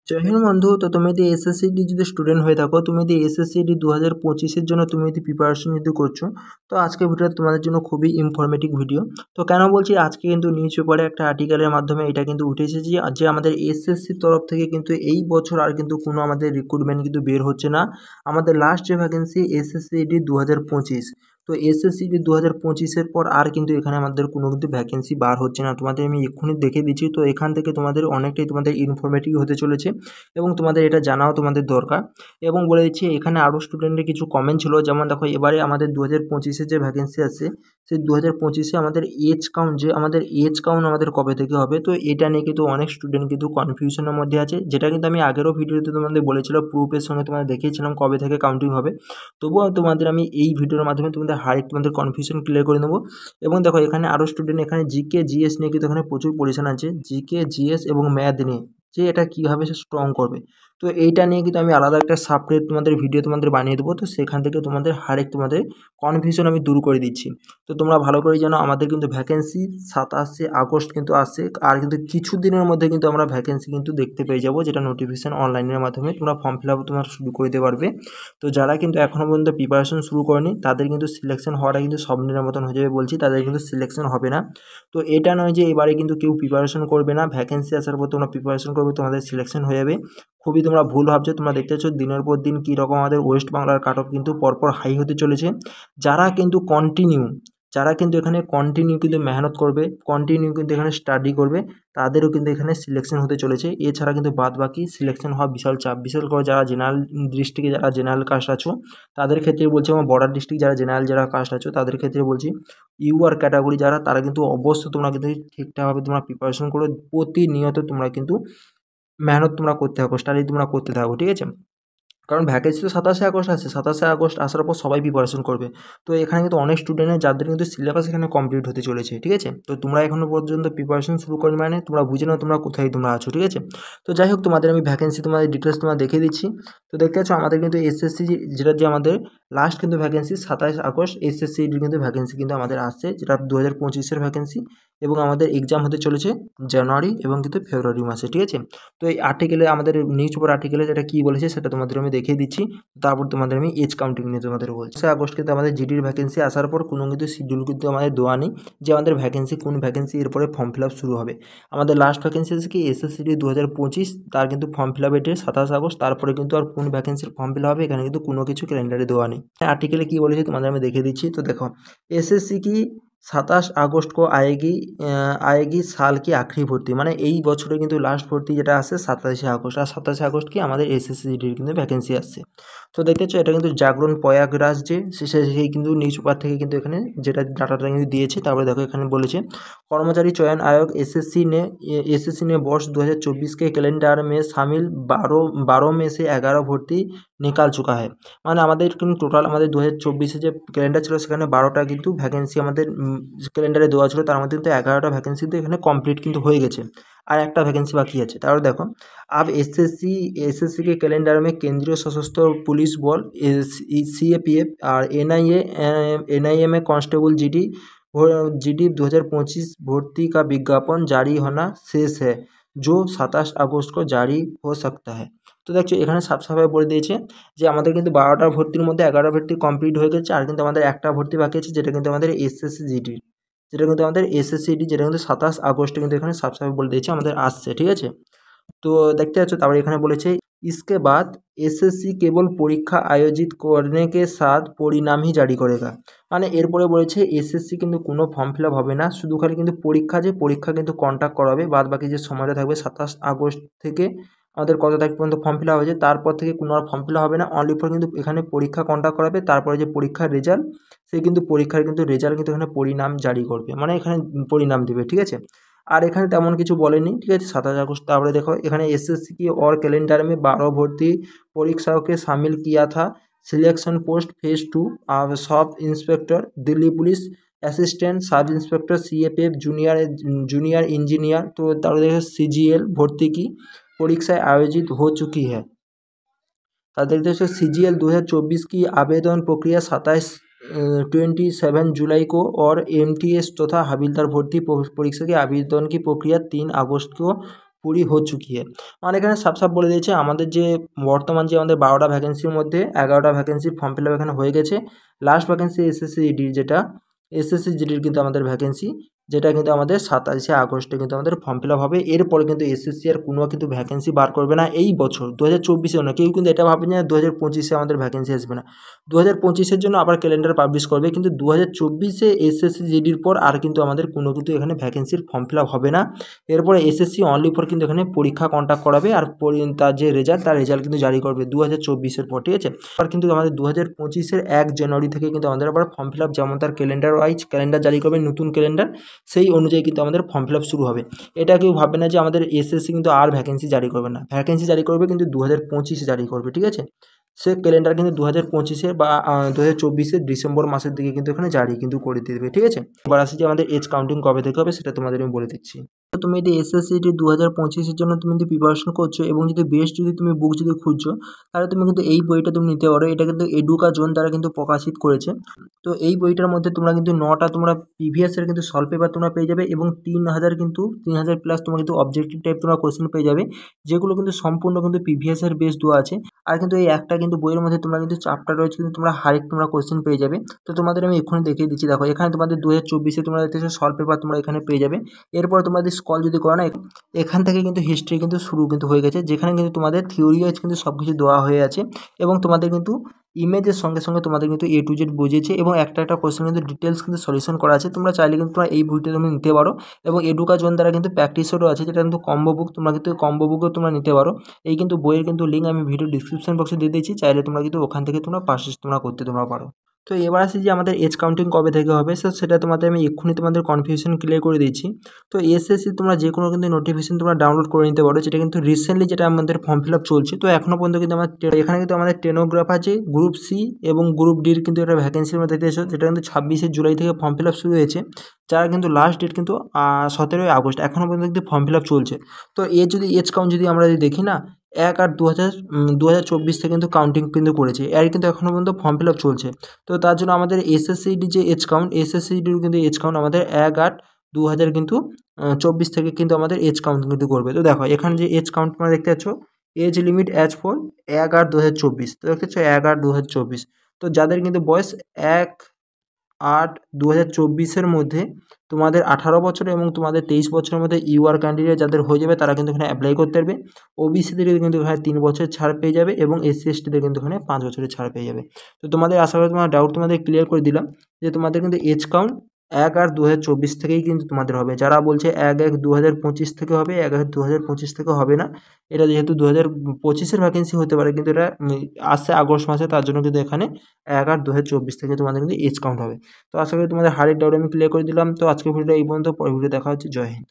জয় হিন্দ বন্ধু। তো তুমি যদি এসএসসিডি যদি স্টুডেন্ট হয়ে থাকো, তুমি যদি এসএসসিডি 2025-এর জন্য তুমি যদি প্রিপারেশন যদি করছো, তো আজকের ভিডিওটা তোমাদের জন্য খুবই ইনফরমেটিভ ভিডিও। তো কেন বলছি, আজকে কিন্তু নিউজ পেপারে একটা আর্টিকেলের মাধ্যমে এটা কিন্তু উঠেছে যে আমাদের এসএসসির তরফ থেকে কিন্তু এই বছর আর কিন্তু কোনো আমাদের রিক্রুটমেন্ট কিন্তু বের হচ্ছে না। আমাদের লাস্ট যে ভ্যাকেন্সি এসএসসিডি 2025, তো এসএসসিডি 2025-এর পর আর কিন্তু এখানে আমাদের কোনো কিন্তু ভ্যাকেন্সি বার হচ্ছে না। তোমাদের আমি এক্ষুনি দেখে দিচ্ছি। তো এখান থেকে তোমাদের অনেকটাই তোমাদের ইনফরমেটিভ হতে চলেছে এবং তোমাদের এটা জানাও তোমাদের দরকার। এবং বলে দিচ্ছি, এখানে আরও স্টুডেন্টের কিছু কমেন্ট ছিল, যেমন দেখো এবারে আমাদের 2025-এর যে ভ্যাকেন্সি আছে, সেই 2025-এ আমাদের এজ কাউন্ট আমাদের কবে থেকে হবে। তো এটা নিয়ে কিন্তু অনেক স্টুডেন্ট কিন্তু কনফিউশনের মধ্যে আছে, যেটা কিন্তু আমি আগেরও ভিডিওতে তোমাদের বলেছিলাম, প্রুফের সঙ্গে তোমাদের দেখিয়েছিলাম কবে থেকে কাউন্টিং হবে। তবুও তোমাদের আমি এই ভিডিওর মাধ্যমে তোমাদের তোমাদের কনফিউশন ক্লিয়ার করে নেবো। এবং দেখো এখানে আরও স্টুডেন্ট এখানে জিকে জিএস নিয়ে কিন্তু এখানে প্রচুর পরিশান আছে, জিকে জিএস এবং ম্যাথ নিয়ে, যে এটা কীভাবে সে স্ট্রং করবে। তো এইটা নিয়ে কিন্তু আমি আলাদা একটা সাপারেট তোমাদের ভিডিও তোমাদের বানিয়ে দেবো। তো সেখান থেকে তোমাদের তোমাদের কনফিউশন আমি দূর করে দিচ্ছি। তো তোমরা ভালো করে জানো, আমাদের কিন্তু ভ্যাকেন্সি 27শে আগস্ট কিন্তু আসছে, আর কিন্তু কিছু দিনের মধ্যে কিন্তু আমরা ভ্যাকেন্সি কিন্তু দেখতে পেয়ে যাবো, যেটা নোটিফিকেশান অনলাইনের মাধ্যমে তোমরা ফর্ম ফিল আপ তোমরা শুরু করে দিতে পারবে। তো যারা কিন্তু এখনও পর্যন্ত প্রিপারেশন শুরু করেনি, তাদের কিন্তু সিলেকশন হওয়াটা কিন্তু স্বপ্নের মতন হয়ে যাবে বলছি, তাদের কিন্তু সিলেকশন হবে না। তো এটা নয় যে এবারে কিন্তু কেউ প্রিপারেশন করবে না, ভ্যাকেন্সি আসার পর তোমরা প্রিপারেশন করবে, তোমাদের সিলেকশন হয়ে যাবে। খুবই তোমরা ভুল ভাবছো। তোমরা দেখতে পাচ্ছ দিনের পর দিন কী রকম আমাদের ওয়েস্ট বাংলার কাট অফ কিন্তু পরপর হাই হতে চলেছে। যারা কিন্তু এখানে কন্টিনিউ কিন্তু মেহনত করবে, কন্টিনিউ কিন্তু এখানে স্টাডি করবে, তাদেরও কিন্তু এখানে সিলেকশন হতে চলেছে। এছাড়া কিন্তু বাদ বাকি সিলেকশন হওয়া বিশাল চাপ, বিশেষ করে যারা জেনারেল ডিস্ট্রিক্টে যারা জেনারেল কাস্ট আছো তাদের ক্ষেত্রে বলছি, এবং বর্ডার ডিস্ট্রিক্ট যারা জেনারেল যারা কাস্ট আছো তাদের ক্ষেত্রে বলছি, ইউআর ক্যাটাগরি যারা, তারা কিন্তু অবশ্যই তোমরা কিন্তু ঠিকঠাকভাবে তোমরা প্রিপারেশন করো, প্রতিনিয়ত তোমরা কিন্তু মেহনত তোমরা করতে থাকো, স্টাডি তোমরা করতে থাকো, ঠিক আছে। কারণ ভ্যাকেন্সি তো 27শে আগস্ট আছে, 27শে আগস্ট আসার পর সবাই প্রিপারেশন করবে। তো এখানে কিন্তু অনেক স্টুডেন্টের যাদের কিন্তু সিলেবাস এখানে কমপ্লিট হতে চলেছে, ঠিক আছে। তো তোমরা এখনও পর্যন্ত প্রিপারেশন শুরু করবে, মানে তোমরা বুঝে নাও তোমরা কোথায় তোমরা আছো, ঠিক আছে। তো যাই হোক, তোমাদের আমি ভ্যাকেন্সি তোমাদের ডিটেলস তোমরা দেখিয়ে দিচ্ছি। তো দেখতে পাচ্ছ আমাদের কিন্তু এসএসসি যেটা যে আমাদের লাস্ট কিন্তু ভ্যাকেন্সি 27 আগস্ট এসএসসিডির কিন্তু ভ্যাকেন্সি কিন্তু আমাদের আসছে, যেটা 2025-এর ভ্যাকেন্সি, এবং আমাদের এক্সাম হতে চলেছে জানুয়ারি এবং কিন্তু ফেব্রুয়ারি মাসে, ঠিক আছে। তো এই আর্টিকেলে আমাদের নিউজ পেপার আর্টিকেলে যেটা কী বলেছে সেটা তোমাদের আমি দেখিয়ে দিচ্ছি। তারপর তোমাদের আমি এজ কাউন্টিং নিয়ে তোমাদের বলছি। 27 আগস্ট কিন্তু আমাদের জিডির ভ্যাকেন্সি আসার পর কোনো কিন্তু শিডিউল কিন্তু আমাদের দেওয়া নেই যে আমাদের ভ্যাকেন্সি কোন ভ্যাকেন্সি এরপরে ফর্ম ফিল আপ শুরু হবে। আমাদের লাস্ট ভ্যাকেন্সি আছে কি এসএসসিডি 2025, তার কিন্তু ফর্ম ফিল আপের ডেট 27 আগস্ট। তারপরে কিন্তু আর কোন ভ্যাকেন্সির ফর্ম ফিল হবে এখানে কিন্তু কোনো কিছু ক্যালেন্ডারে দেওয়া নেই। আর্টিকেলে কী বলেছে তোমাদের আমি দেখিয়ে দিচ্ছি। তো দেখো, एसएससी की 27 আগস্ট को आएगी साल की आखिरी ভর্তি, মানে এই বছরে কিন্তু লাস্ট ভর্তি যেটা আসছে 27শে আগস্ট, আর 27শে আগস্ট কি আমাদের এসএসসিডির কিন্তু ভ্যাকেন্সি আসছে। তো দেখতে পাচ্ছ এটা কিন্তু জাগরণ প্রয়াগরাজ যে সেই কিন্তু নিউজ পেপার থেকে কিন্তু এখানে যেটা ডাটাটা কিন্তু দিয়েছে। তারপরে দেখো এখানে বলেছে कर्मचारी चयन आयोग एसएससी ने वर्ष 2024 के कैलेंडर में शामिल 12 में से 11 ভর্তি নিকাল চুকা है। মানে আমাদের কিন্তু টোটাল আমাদের 2024-এ যে ক্যালেন্ডার ছিল সেখানে 12টা কিন্তু ভ্যাকেন্সি আমাদের ক্যালেন্ডারে দেওয়া ছিল, তার মধ্যে কিন্তু 11টা ভ্যাকেন্সি কিন্তু এখানে কমপ্লিট কিন্তু হয়ে গেছে, আর একটা ভ্যাকেন্সি বাকি আছে। তারপর দেখো अब एसएससी के कैलेंडर में केंद्रीय सशस्त्र पुलिस बल सीएपीएफ और एनआईए में कांस्टेबल जीडी 2025 भर्ती का विज्ञापन जारी होना शेष है, जो 27 আগস্ট को जारी हो सकता है। তো দেখছো এখানে সাফভাবে বলে দিয়েছে যে আমাদের কিন্তু 12টা ভর্তির মধ্যে 11 ভর্তি কমপ্লিট হয়ে গেছে, আর কিন্তু আমাদের একটা ভর্তি বাকি আছে, যেটা কিন্তু আমাদের এসএসসিজিডির, যেটা কিন্তু 27 আগস্টে কিন্তু এখানে সাফভাবে বলে দিয়েছে আমাদের আসছে, ঠিক আছে। তো দেখতে পাচ্ছ তারপরে এখানে বলেছে इसके बाद एसएससी केवल পরীক্ষা আয়োজিত करने के साथ परिणाम ही जारी करेगा, মানে এরপরে বলেছে এসএসসি কিন্তু কোনো ফর্ম ফিল আপ হবে না, শুধু খালি কিন্তু পরীক্ষা কিন্তু কন্ডাক্ট করাবে। বাদ বাকি যে সময়টা থাকবে 27 আগস্ট থেকে আমাদের কত তারিখ পর্যন্ত ফর্ম ফিল আপ হয়েছে, তারপর থেকে কোনো আর ফর্ম ফিল আপ হবে না, অনলি ফর কিন্তু এখানে পরীক্ষা কন্ডাক্ট করাবে। তারপরে যে পরীক্ষার রেজাল্ট, সেই কিন্তু পরীক্ষার কিন্তু রেজাল্ট কিন্তু এখানে পরিণাম জারি করবে, মানে এখানে পরিণাম দেবে, ঠিক আছে। আর এখানে তেমন কিছু বলেনি, ঠিক আছে। 27 আগস্ট তারপরে দেখো এখানে एसएससी की और कैलेंडर में 12 भर्ती परीक्षाओं के शामिल किया था, selection post phase 2 sub inspector Delhi police assistant sub inspector CAPF junior engineer. तो तारপরে দেখো सीजीएल भर्ती की परीक्षाएं आयोजित हो चुकी है। তাদের देश सीजीएल 2024 की आवेदन प्रक्रिया 27 जुलाई को और एमटीएस तथा हवलदार भर्ती परीक्षा की आवेदन की प्रक्रिया 3 अगस्त को पूरी हो चुकी है। মানে এখানে সাফ সাফ বলে দিয়েছে আমাদের যে বর্তমান যে আমাদের 12টা ভ্যাকেন্সির মধ্যে 11টা ভ্যাকেন্সির ফর্ম ফিল আপ এখানে হয়ে গেছে। লাস্ট ভ্যাকেন্সি এসএসসি জিডির যেটা এসএসসি জিডির কিন্তু আমাদের ভ্যাকেন্সি, যেটা কিন্তু আমাদের 27শে আগস্টে কিন্তু আমাদের ফর্ম ফিল আপ হবে। এরপরে কিন্তু এসএসসি আর কোনো কিন্তু ভ্যাকেন্সি বার করবে না এই বছর 2024-এও না। কেউ কিন্তু এটা ভাবেন না 2025-এ আমাদের ভ্যাকেন্সি আসবে না। 2025-এর জন্য আবার ক্যালেন্ডার পাবলিশ করবে, কিন্তু 2024-এ এসএসসি জিডির পর আর কিন্তু আমাদের কোনো কিন্তু এখানে ভ্যাকেন্সির ফর্ম ফিল আপ হবে না। এরপরে এসএসসি অনলি ফর কিন্তু এখানে পরীক্ষা কন্ডাক্ট করাবে, আর তার যে রেজাল্ট তার রেজাল্ট কিন্তু জারি করবে 2024-এর পর, ঠিক আছে। আর কিন্তু আমাদের 2025-এর 1 জানুয়ারি থেকে কিন্তু আমাদের আবার ফর্ম ফিল আপ যেমন তার ক্যালেন্ডার ওয়াইজ ক্যালেন্ডার জারি করবে, নতুন ক্যালেন্ডার, সেই অনুযায়ী কিন্তু আমাদের ফর্ম ফিল আপ শুরু হবে। এটা কেউ ভাববে না যে আমাদের এসএসসি কিন্তু আর ভ্যাকেন্সি জারি করবে না, ভ্যাকেন্সি জারি করবে কিন্তু 2025-এ জারি করবে, ঠিক আছে। সে ক্যালেন্ডার কিন্তু 2025-এ বা 2024-এর ডিসেম্বর মাসের দিকে কিন্তু এখানে জারি কিন্তু করে দেবে, ঠিক আছে। এবার আসি যে আমাদের এজ কাউন্টিং কবে থেকে হবে সেটা তোমাদের আমি বলে দিচ্ছি। তো তুমি যদি এসএসসি 2025-এর জন্য তুমি যদি প্রিপারেশন করছো এবং যদি বেস্ট যদি তুমি বুক যদি খুঁজছো, তাহলে তুমি কিন্তু এই বইটা তুমি নিতে পারো। এটা কিন্তু এডুকাজোন দ্বারা কিন্তু প্রকাশিত করেছে। তো এই বইটার মধ্যে তোমরা কিন্তু 9টা তোমরা প্রিভিয়াসের কিন্তু সলভ পেপার তোমরা পেয়ে যাবে, এবং 3000 প্লাস তোমরা কিন্তু অবজেক্টিভ টাইপ তোমরা কোশ্চেন পেয়ে যাবে, যেগুলো কিন্তু সম্পূর্ণ কিন্তু প্রিভিয়াসের বেস দেওয়া আছে। আর কিন্তু এই একটা কিন্তু বইয়ের মধ্যে তোমরা কিন্তু চ্যাপ্টার রয়েছে কিন্তু তোমরা হারেক তোমরা কোশ্চেন পেয়ে যাবে। তো তোমাদের আমি এক্ষুনি দেখিয়ে দিচ্ছি, দেখো এখানে তোমাদের 2024-এ তোমরা দেখতেছো সলভ পেপার তোমরা এখানে পেয়ে যাবে। এরপর তোমরা যদি স্ক্রল যদি করো না, এখান থেকে কিন্তু হিস্ট্রি কিন্তু শুরু কিন্তু হয়ে গেছে, যেখানে কিন্তু তোমাদের থিওরি ওয়াইজ কিন্তু সব কিছু দেওয়া হয়ে আছে, এবং তোমাদের কিন্তু ইমেজের সঙ্গে সঙ্গে তোমাদের কিন্তু A to Z বুঝিয়েছে, এবং একটা একটা কোশ্চেন কিন্তু ডিটেলস কিন্তু সলিউশন করা আছে। তোমরা চাইলে কিন্তু তোমরা এই বইটা তুমি নিতে পারো, এবং এডুকাজোন দ্বারা কিন্তু প্র্যাকটিসেরও আছে, যেটা কিন্তু কম্বো বুক, তোমরা কিন্তু কম্বো বুকও তোমরা নিতে পারো। এই কিন্তু বইয়ের কিন্তু লিঙ্ক আমি ভিডিও ডিসক্রিপশন বক্সে দিয়ে দিয়েছি, চাইলে তোমরা কিন্তু ওখান থেকে তোমরা পারচেস তোমরা করতে তোমরা পারো। তো এবার আসি যে আমাদের এজ কাউন্টিং কবে থেকে হবে, সেটা তোমাদের আমি এক্ষুনি তোমাদের কনফিউশন ক্লিয়ার করে দিচ্ছি। তো এসএসসি তোমরা যে কোনো কিন্তু নোটিফিকেশন তোমরা ডাউনলোড করে নিতে পারো, যেটা কিন্তু রিসেন্টলি যেটা আমাদের ফর্ম ফিল আপ চলছে। তো এখনও পর্যন্ত কিন্তু এখানে কিন্তু আমাদের টেনোগ্রাফার যে গ্রুপ সি এবং গ্রুপ ডির কিন্তু একটা ভ্যাকেন্সির মধ্যে দেখতে এসো, যেটা কিন্তু 26শে জুলাই থেকে ফর্ম ফিল আপ শুরু হয়েছে, যার কিন্তু লাস্ট ডেট কিন্তু 17ই আগস্ট, এখনও পর্যন্ত কিন্তু ফর্ম ফিল আপ চলছে। তো এর যদি এজ কাউন্ট যদি আমরা যদি দেখি না, 1/8/2024 থেকে কিন্তু কাউন্টিং কিন্তু করেছে, এর কিন্তু এখনও পর্যন্ত ফর্ম ফিল আপ চলছে। তো তার জন্য আমাদের এসএসসিডি যে এজ কাউন্ট, এসএসসিডির কিন্তু এজ কাউন্ট আমাদের 1/8/2000 কিন্তু 24 থেকে কিন্তু আমাদের এজ কাউন্ট কিন্তু করবে। তো দেখো এখানে যে এজ কাউন্ট তোমরা দেখতে পাচ্ছ, এজ লিমিট অ্যাজ ফর 1/8/2024, তো দেখতে পাচ্ছ 1/8/2024। তো যাদের কিন্তু বয়স 1/8/2024-এর মধ্যে তোমাদের 18 বছর এবং তোমাদের 23 বছরের মধ্যে ইউআর ক্যান্ডিডেট যাদের হয়ে যাবে, তারা কিন্তু এখানে অ্যাপ্লাই করতে পারবে। ওবিসিদের কিন্তু এখানে 3 বছরের ছাড় পেয়ে যাবে, এবং এসসি এসটিদের কিন্তু এখানে 5 বছরের ছাড় পেয়ে যাবে। তো তোমাদের আশা করি তোমার ডাউট তোমাদের ক্লিয়ার করে দিলাম, যে তোমাদের কিন্তু এজ কাউন্ট 1/8/2024 থেকেই কিন্তু তোমাদের হবে। যারা বলছে 1/1/2025 থেকে হবে, 1/1/2025 থেকে হবে না, এটা যেহেতু 2025-এর ভ্যাকেন্সি হতে পারে, কিন্তু এটা আসছে আগস্ট মাসে, তার জন্য কিন্তু এখানে 1/8/2024 থেকে তোমাদের কিন্তু এজ কাউন্ট হবে। তো আশা করি তোমাদের হারের ডাউট আমি ক্লিয়ার করে দিলাম। তো আজকের ভিডিওটা এই পর্যন্ত, পরের ভিডিও দেখা হচ্ছে। জয় হিন্দ।